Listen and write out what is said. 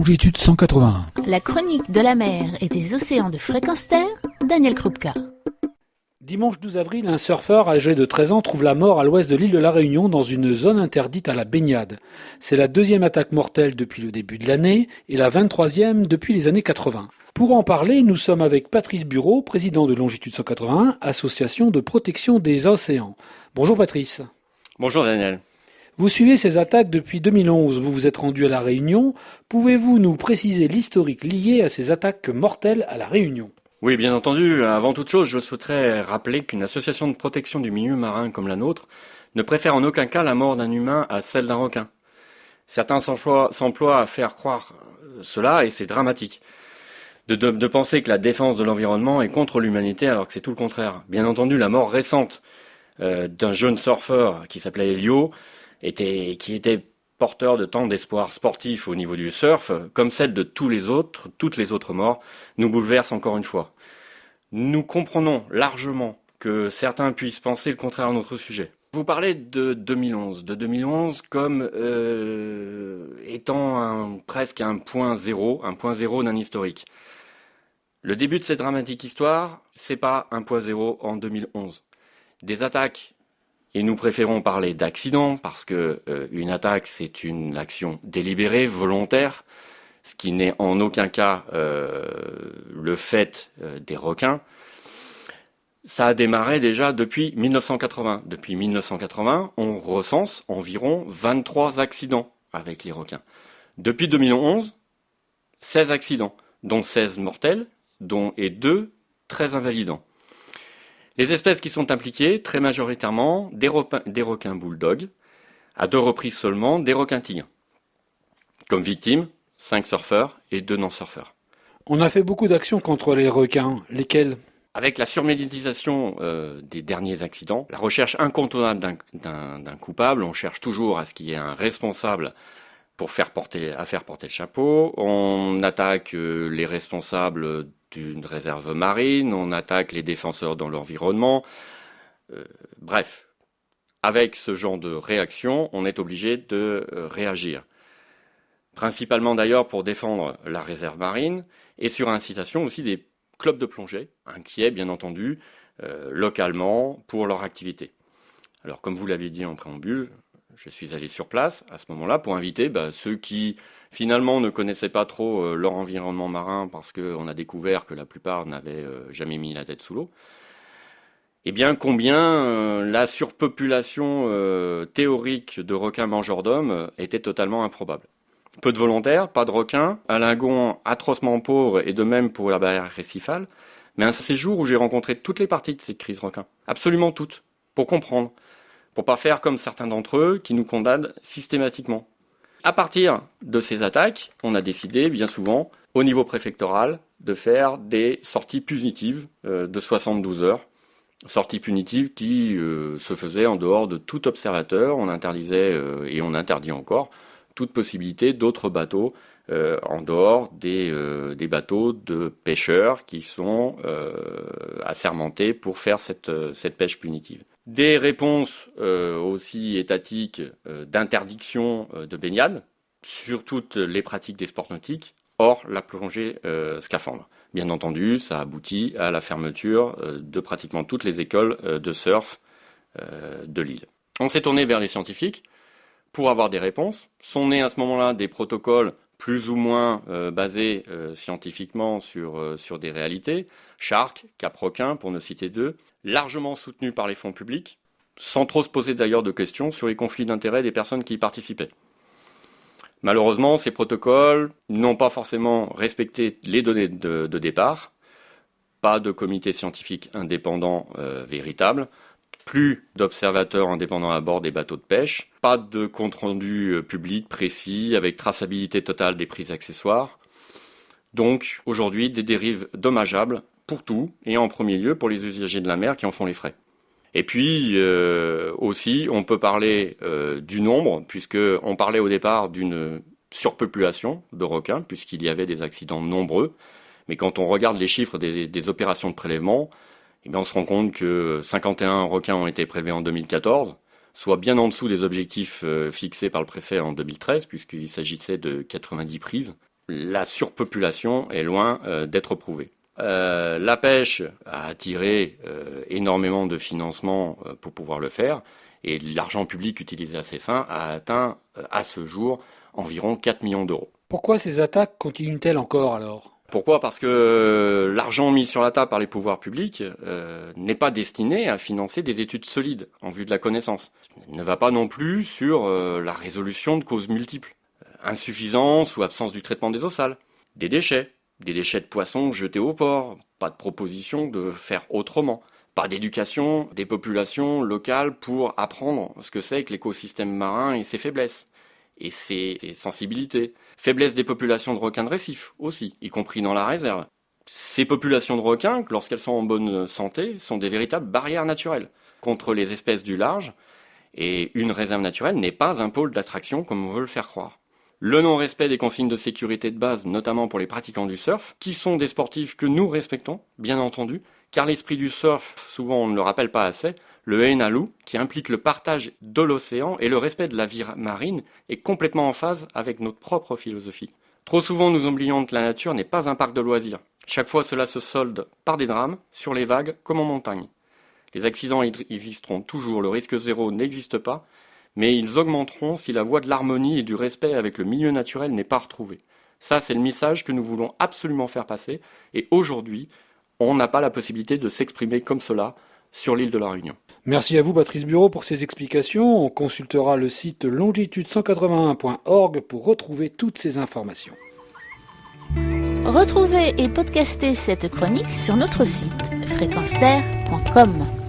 Longitude 181. La chronique de la mer et des océans de Fréquence Terre, Daniel Krupka. Dimanche 12 avril, un surfeur âgé de 13 ans trouve la mort à l'ouest de l'île de la Réunion dans une zone interdite à la baignade. C'est la deuxième attaque mortelle depuis le début de l'année et la 23e depuis les années 80. Pour en parler, nous sommes avec Patrice Bureau, président de Longitude 181, association de protection des océans. Bonjour Patrice. Bonjour Daniel. Vous suivez ces attaques depuis 2011, vous vous êtes rendu à la Réunion. Pouvez-vous nous préciser l'historique lié à ces attaques mortelles à la Réunion ? Oui, bien entendu. Avant toute chose, je souhaiterais rappeler qu'une association de protection du milieu marin comme la nôtre ne préfère en aucun cas la mort d'un humain à celle d'un requin. Certains s'emploient à faire croire cela et c'est dramatique. De penser que la défense de l'environnement est contre l'humanité alors que c'est tout le contraire. Bien entendu, la mort récente d'un jeune surfeur qui s'appelait Elio qui était porteur de tant d'espoir sportif au niveau du surf, comme celle de toutes les autres morts, nous bouleverse encore une fois. Nous comprenons largement que certains puissent penser le contraire à notre sujet. Vous parlez de 2011 comme étant presque un point zéro d'un historique. Le début de cette dramatique histoire, c'est pas un point zéro en 2011. Des attaques, et nous préférons parler d'accident parce que une attaque c'est une action délibérée, volontaire, ce qui n'est en aucun cas le fait des requins. Ça a démarré déjà depuis 1980. Depuis 1980, on recense environ 23 accidents avec les requins. Depuis 2011, 16 accidents, dont 16 mortels, et 2 très invalidants. Les espèces qui sont impliquées, très majoritairement, des requins bulldogs, à 2 reprises seulement, des requins tigres. Comme victimes, 5 surfeurs et 2 non-surfeurs. On a fait beaucoup d'actions contre les requins. Lesquelles ? Avec la surmédiatisation des derniers accidents, la recherche incontournable d'un coupable, on cherche toujours à ce qu'il y ait un responsable pour faire porter le chapeau. On attaque les responsables d'une réserve marine, on attaque les défenseurs dans l'environnement. Bref, avec ce genre de réaction, on est obligé de réagir. Principalement d'ailleurs pour défendre la réserve marine et sur incitation aussi des clubs de plongée, inquiets bien entendu, localement pour leur activité. Alors comme vous l'avez dit en préambule, je suis allé sur place à ce moment-là pour inviter ceux qui finalement ne connaissaient pas trop leur environnement marin parce qu'on a découvert que la plupart n'avaient jamais mis la tête sous l'eau. Eh bien combien la surpopulation théorique de requins mangeurs d'hommes était totalement improbable. Peu de volontaires, pas de requins, un lagon atrocement pauvre et de même pour la barrière récifale, mais un séjour où j'ai rencontré toutes les parties de ces crises requins, absolument toutes, pour comprendre. Pour pas faire comme certains d'entre eux qui nous condamnent systématiquement. À partir de ces attaques, on a décidé bien souvent, au niveau préfectoral, de faire des sorties punitives de 72 heures. Sorties punitives qui se faisaient en dehors de tout observateur. On interdisait, et on interdit encore, toute possibilité d'autres bateaux en dehors des bateaux de pêcheurs qui sont assermentés pour faire cette pêche punitive. Des réponses aussi étatiques d'interdiction de baignade sur toutes les pratiques des sports nautiques, hors la plongée scaphandre. Bien entendu, ça aboutit à la fermeture de pratiquement toutes les écoles de surf de l'île. On s'est tourné vers les scientifiques pour avoir des réponses. Sont nés à ce moment-là des protocoles plus ou moins basés scientifiquement sur des réalités. Shark, Cap-Requin, pour ne citer 2, largement soutenus par les fonds publics, sans trop se poser d'ailleurs de questions sur les conflits d'intérêts des personnes qui y participaient. Malheureusement, ces protocoles n'ont pas forcément respecté les données de départ, pas de comité scientifique indépendant véritable, plus d'observateurs indépendants à bord des bateaux de pêche, pas de compte-rendu public précis avec traçabilité totale des prises accessoires. Donc aujourd'hui, des dérives dommageables pour tout, et en premier lieu pour les usagers de la mer qui en font les frais. Et puis aussi, on peut parler du nombre, puisqu'on parlait au départ d'une surpopulation de requins, puisqu'il y avait des accidents nombreux. Mais quand on regarde les chiffres des opérations de prélèvement, eh bien on se rend compte que 51 requins ont été prélevés en 2014, soit bien en dessous des objectifs fixés par le préfet en 2013, puisqu'il s'agissait de 90 prises. la surpopulation est loin d'être prouvée. La pêche a attiré énormément de financement pour pouvoir le faire, et l'argent public utilisé à ces fins a atteint à ce jour environ 4 millions d'euros. Pourquoi ces attaques continuent-elles encore alors ? Pourquoi ? Parce que l'argent mis sur la table par les pouvoirs publics n'est pas destiné à financer des études solides en vue de la connaissance. Il ne va pas non plus sur la résolution de causes multiples. Insuffisance ou absence du traitement des eaux sales. Des déchets de poissons jetés au port. Pas de proposition de faire autrement. Pas d'éducation des populations locales pour apprendre ce que c'est que l'écosystème marin et ses faiblesses. Et ses sensibilités. Faiblesse des populations de requins de récif aussi, y compris dans la réserve. Ces populations de requins, lorsqu'elles sont en bonne santé, sont des véritables barrières naturelles contre les espèces du large, et une réserve naturelle n'est pas un pôle d'attraction comme on veut le faire croire. Le non-respect des consignes de sécurité de base, notamment pour les pratiquants du surf, qui sont des sportifs que nous respectons, bien entendu, car l'esprit du surf, souvent on ne le rappelle pas assez, le ENALU, qui implique le partage de l'océan et le respect de la vie marine, est complètement en phase avec notre propre philosophie. Trop souvent, nous oublions que la nature n'est pas un parc de loisirs. Chaque fois, cela se solde par des drames, sur les vagues comme en montagne. Les accidents existeront toujours, le risque zéro n'existe pas, mais ils augmenteront si la voie de l'harmonie et du respect avec le milieu naturel n'est pas retrouvée. Ça, c'est le message que nous voulons absolument faire passer, et aujourd'hui, on n'a pas la possibilité de s'exprimer comme cela sur l'île de la Réunion. Merci à vous, Patrice Bureau, pour ces explications. On consultera le site longitude181.org pour retrouver toutes ces informations. Retrouvez et podcastez cette chronique sur notre site fréquenceterre.com.